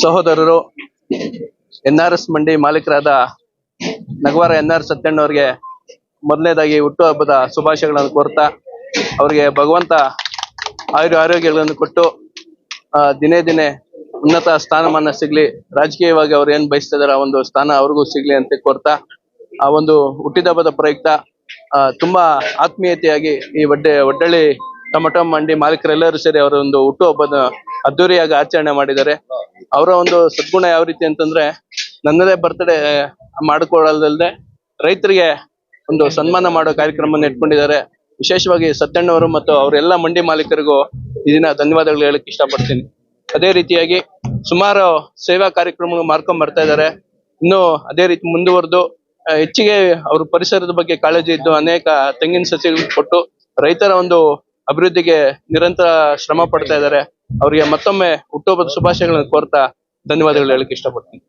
ಸಹೋದರರು NRS ಮಂಡಿ ಮಾಲೀಕರಾದ ನಗವಾರ NR ಸತ್ಯಣ್ಣವ್ರಿಗೆ ಮೊದಲನೇದಾಗಿ ಹುಟ್ಟುಹಬ್ಬದ ಶುಭಾಶಯಗಳನ್ನು ಕೋರ್ತಾ ಅವರಿಗೆ ಭಗವಂತ ಆರೋಗ್ಯಗಳನ್ನು ಕೊಟ್ಟು ದಿನೇ ದಿನೇ ಉನ್ನತ ಸ್ಥಾನಮಾನ ಸಿಗ್ಲಿ, ರಾಜಕೀಯವಾಗಿ ಅವ್ರು ಏನ್ ಬಯಸ್ತಾ ಇದಾರೆ ಆ ಒಂದು ಸ್ಥಾನ ಅವ್ರಿಗೂ ಸಿಗ್ಲಿ ಅಂತ ಕೋರ್ತಾ ಆ ಒಂದು ಹುಟ್ಟಿದಬ್ಬದ ಪ್ರಯುಕ್ತ ತುಂಬಾ ಆತ್ಮೀಯತೆಯಾಗಿ ಈ ಒಡ್ಡಳ್ಳಿ ಟೊಮೆಟೊ ಮಂಡಿ ಮಾಲೀಕರೆಲ್ಲರೂ ಸೇರಿ ಅವರ ಒಂದು ಹುಟ್ಟುಹಬ್ಬದ ಅದ್ದೂರಿಯಾಗಿ ಆಚರಣೆ ಮಾಡಿದ್ದಾರೆ. ಅವರ ಒಂದು ಸದ್ಗುಣ ಯಾವ ರೀತಿ ಅಂತಂದ್ರೆ ನನ್ನದೇ ಬರ್ತ್ಡೇ ಮಾಡಿಕೊಳ್ಳದಲ್ಲದೆ ರೈತರಿಗೆ ಒಂದು ಸನ್ಮಾನ ಮಾಡೋ ಕಾರ್ಯಕ್ರಮವನ್ನು ಇಟ್ಕೊಂಡಿದ್ದಾರೆ. ವಿಶೇಷವಾಗಿ ಸತ್ಯಣ್ಣವರು ಮತ್ತು ಅವರೆಲ್ಲ ಮಂಡಿ ಮಾಲೀಕರಿಗೂ ಈ ದಿನ ಧನ್ಯವಾದಗಳು ಹೇಳಕ್ ಇಷ್ಟಪಡ್ತೀನಿ. ಅದೇ ರೀತಿಯಾಗಿ ಸುಮಾರು ಸೇವಾ ಕಾರ್ಯಕ್ರಮಗಳು ಮಾಡ್ಕೊಂಡ್ ಬರ್ತಾ ಇದ್ದಾರೆ. ಇನ್ನು ಅದೇ ರೀತಿ ಮುಂದುವರೆದು ಹೆಚ್ಚಿಗೆ ಅವರು ಪರಿಸರದ ಬಗ್ಗೆ ಕಾಳಜಿ ಇದ್ದು ಅನೇಕ ತೆಂಗಿನ ಸಸಿಗಳು ಕೊಟ್ಟು ರೈತರ ಒಂದು ಅಭಿವೃದ್ಧಿಗೆ ನಿರಂತರ ಶ್ರಮ ಪಡ್ತಾ ಇದ್ದಾರೆ. ಅವರಿಗೆ ಮತ್ತೊಮ್ಮೆ ಹುಟ್ಟುಹಬ್ಬದ ಶುಭಾಶಯಗಳನ್ನು ಕೋರ್ತಾ ಧನ್ಯವಾದಗಳು ಹೇಳಕ್ ಇಷ್ಟಪಡ್ತೀನಿ.